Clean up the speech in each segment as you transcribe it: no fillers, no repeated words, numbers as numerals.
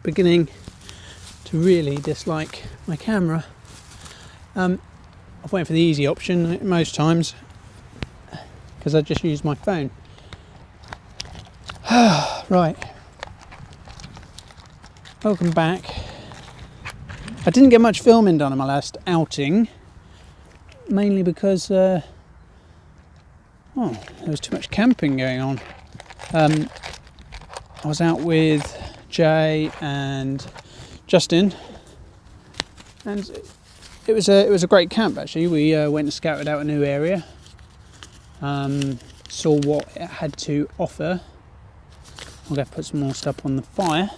beginning to really dislike my camera. I've went for the easy option most times because I just use my phone. Right, welcome back. I didn't get much filming done on my last outing, mainly because there was too much camping going on. I was out with Jay and Justin, and it was a great camp actually. We went and scouted out a new area, saw what it had to offer. I'm going to put some more stuff on the fire,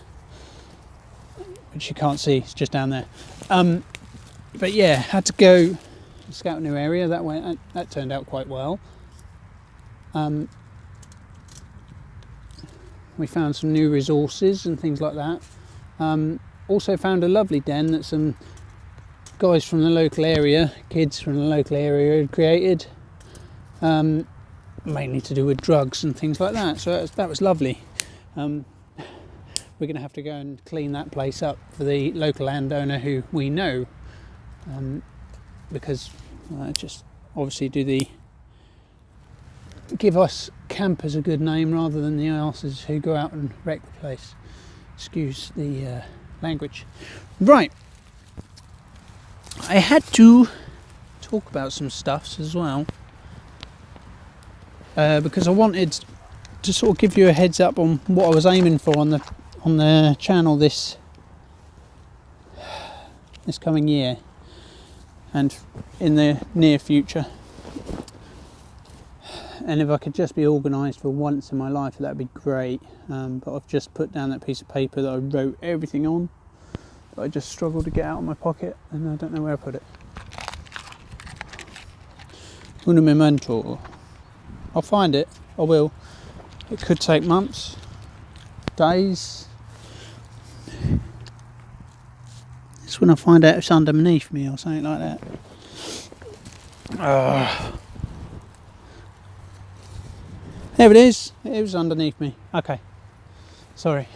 which you can't see, it's just down there. But yeah, had to go scout a new area. That turned out quite well. We found some new resources and things like that. Also found a lovely den that some guys from the local area, kids from the local area had created, mainly to do with drugs and things like that. So that was lovely. We're going to have to go and clean that place up for the local landowner who we know, because just obviously give us campers a good name rather than the asses who go out and wreck the place. Excuse the language. Right, I had to talk about some stuffs as well, because I wanted to sort of give you a heads up on what I was aiming for on the channel this coming year and in the near future. And if I could just be organised for once in my life, that'd be great. But I've just put down that piece of paper that I wrote everything on, but I just struggled to get out of my pocket and I don't know where I put it. Un momento. I'll find it, I will. It could take months, days. It's when I find out it's underneath me or something like that. There it is. It was underneath me. Okay. Sorry.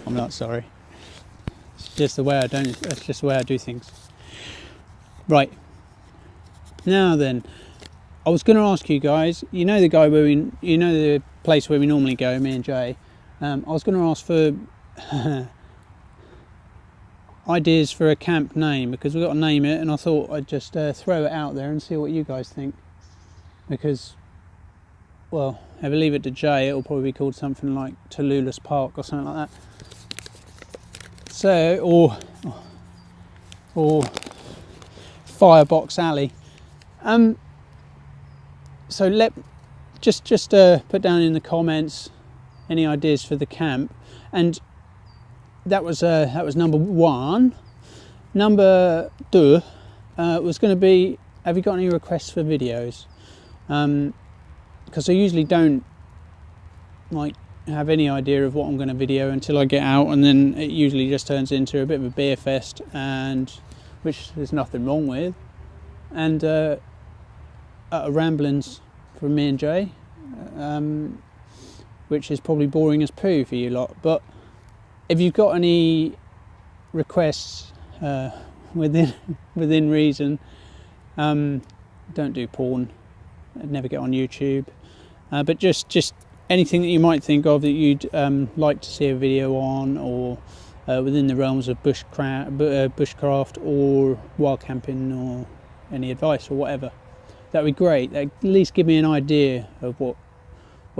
I'm not sorry. It's just the way It's just the way I do things. Right. Now then, I was going to ask you guys. You know the place where we normally go, me and Jay. I was going to ask for ideas for a camp name because we've got to name it, and I thought I'd just throw it out there and see what you guys think. Because, well, if I leave it to Jay, it'll probably be called something like Tallulah's Park or something like that. So, or Firebox Alley. So just put down in the comments any ideas for the camp, and that was number one. Number two was going to be, have you got any requests for videos? Because I usually don't have any idea of what I'm going to video until I get out, and then it usually just turns into a bit of a beer fest, and which there's nothing wrong with, and ramblings from me and Jay, which is probably boring as poo for you lot. But if you've got any requests within reason, don't do porn. I'd never get on YouTube, but just anything that you might think of that you'd like to see a video on, or within the realms of bushcraft or wild camping, or any advice or whatever, that'd be great. At least give me an idea of what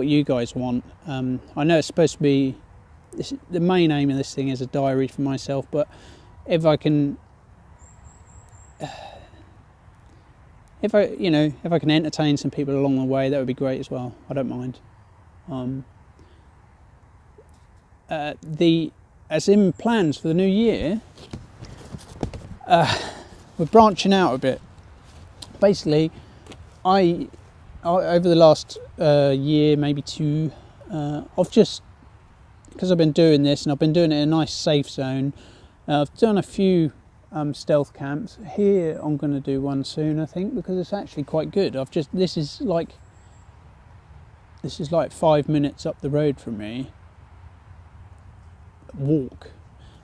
you guys want. I know it's supposed to be the main aim of this thing is a diary for myself, but if I can entertain some people along the way, that would be great as well. I don't mind. As in plans for the new year, we're branching out a bit. Basically, I over the last year, maybe two, I've just, because I've been doing this and I've been doing it in a nice safe zone, I've done a few stealth camps. Here I'm going to do one soon, I think, because it's actually quite good. This is like 5 minutes up the road from me, walk,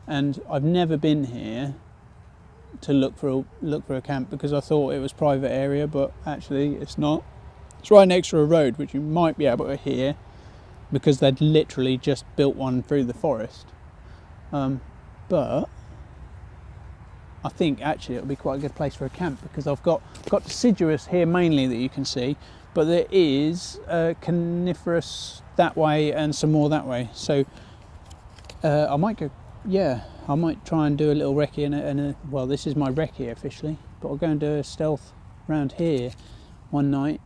and I've never been here to look for a camp because I thought it was private area, but actually it's not. It's right next to a road which you might be able to hear because they'd literally just built one through the forest. But I think actually it'll be quite a good place for a camp because I've got deciduous here mainly that you can see, but there is coniferous that way and some more that way. So I might try and do a little recce well, this is my recce officially, but I'll go and do a stealth around here one night,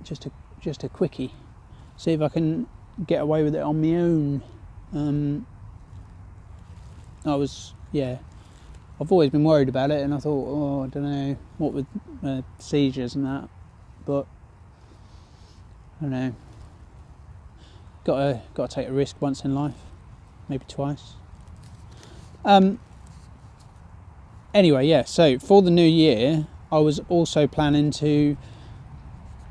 just a quickie, see if I can get away with it on my own. I've always been worried about it, and I thought, I don't know what with seizures and that, but I don't know. Got to take a risk once in life, maybe twice. Anyway, yeah. So for the new year, I was also planning to.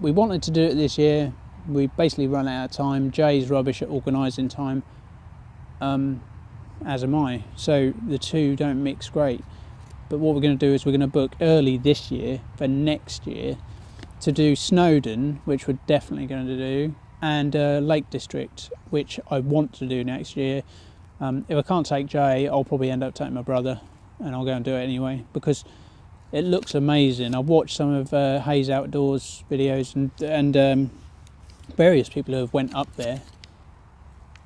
We wanted to do it this year. We basically run out of time. Jay's rubbish at organising time, as am I. So the two don't mix great. But what we're going to do is we're going to book early this year for next year to do Snowdon, which we're definitely going to do, and Lake District, which I want to do next year. If I can't take Jay, I'll probably end up taking my brother, and I'll go and do it anyway because it looks amazing. I've watched some of Hayes Outdoors videos and various people who have went up there.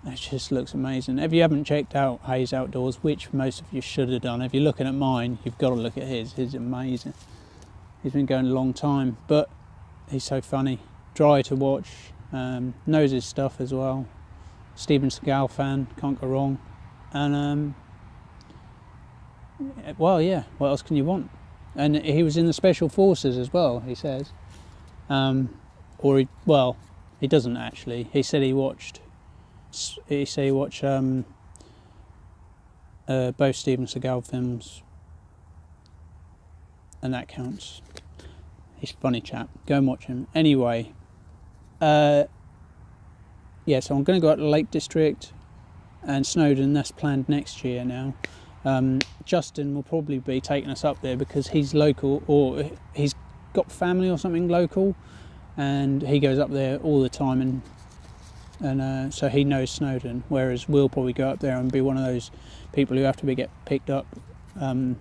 It just looks amazing. If you haven't checked out Hayes Outdoors, which most of you should have done, if you're looking at mine, you've got to look at his. He's amazing. He's been going a long time, but he's so funny. Dry to watch. Knows his stuff as well. Steven Seagal fan, can't go wrong. And well, yeah, what else can you want? And he was in the Special Forces as well, he says. He doesn't actually. He said he watched both Steven Seagal films, and that counts. He's a funny chap. Go and watch him. Anyway, so I'm going to go out to Lake District and Snowdon. That's planned next year now. Justin will probably be taking us up there because he's local, or he's got family or something local, and he goes up there all the time, and so he knows Snowdon, whereas we'll probably go up there and be one of those people who have to get picked up in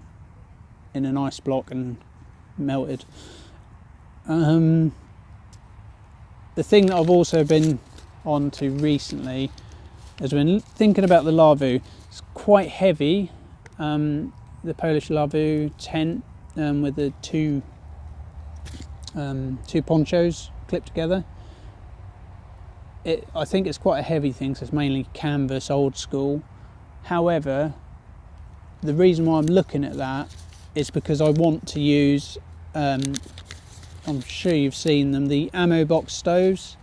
an ice block and melted. The thing that I've also been on to recently has been thinking about the Lavu. It's quite heavy, the Polish Lavu tent with the two ponchos clipped together. I think it's quite a heavy thing, so it's mainly canvas, old school. However, the reason why I'm looking at that is because I want to use, I'm sure you've seen them, the ammo box stoves.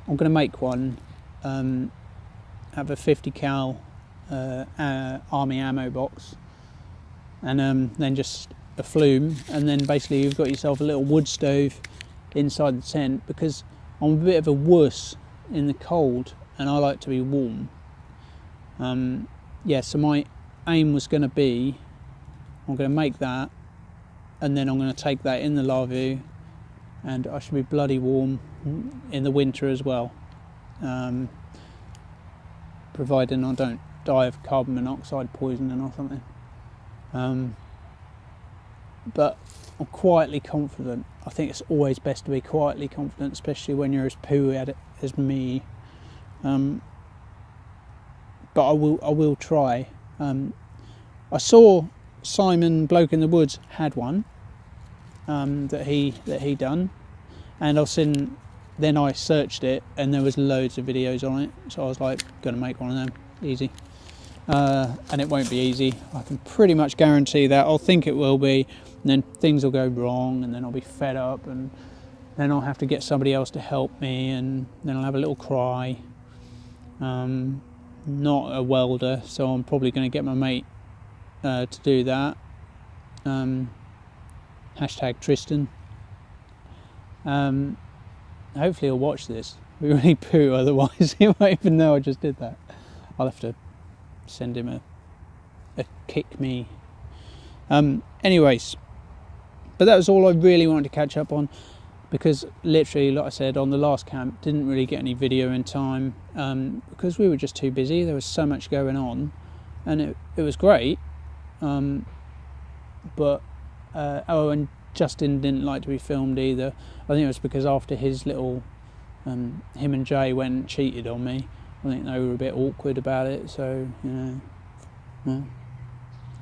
I'm going to make one, have a 50 cal army ammo box, and then just a flume, and then basically you've got yourself a little wood stove inside the tent, because I'm a bit of a wuss in the cold and I like to be warm. So my aim was going to be, I'm going to make that, and then I'm going to take that in the Lavu, and I should be bloody warm in the winter as well, providing I don't die of carbon monoxide poisoning or something. But I'm quietly confident. I think it's always best to be quietly confident, especially when you're as poo at it as me. But I will try. I saw Simon Bloke in the Woods had one that he done, and then I searched it and there was loads of videos on it, so I was like, gonna make one of them, easy. And it won't be easy, I can pretty much guarantee that. I'll think it will be, and then things will go wrong, and then I'll be fed up, and then I'll have to get somebody else to help me, and then I'll have a little cry. Not a welder, so I'm probably going to get my mate to do that. Hashtag Tristan. Hopefully he'll watch this. We really poo, otherwise he won't even know I just did that. I'll have to send him a kick me. Anyways, but that was all I really wanted to catch up on, because literally, like I said, on the last camp, didn't really get any video in time, because we were just too busy. There was so much going on, and it was great. But and Justin didn't like to be filmed either. I think it was because after his little, him and Jay went and cheated on me, I think they were a bit awkward about it. So, you know, well,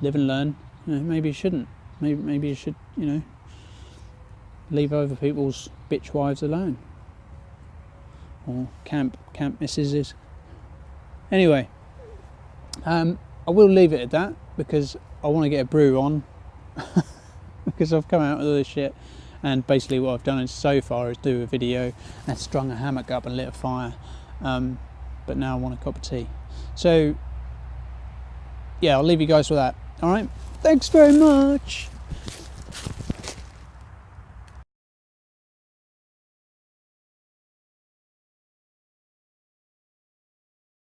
live and learn. You know, maybe you shouldn't. Maybe you should, you know, leave other people's bitch wives alone, or camp missuses. Anyway, I will leave it at that, because I want to get a brew on. Because I've come out with all this shit, and basically what I've done so far is do a video and strung a hammock up and lit a fire, but now I want a cup of tea. So yeah, I'll leave you guys with that. All right, thanks very much.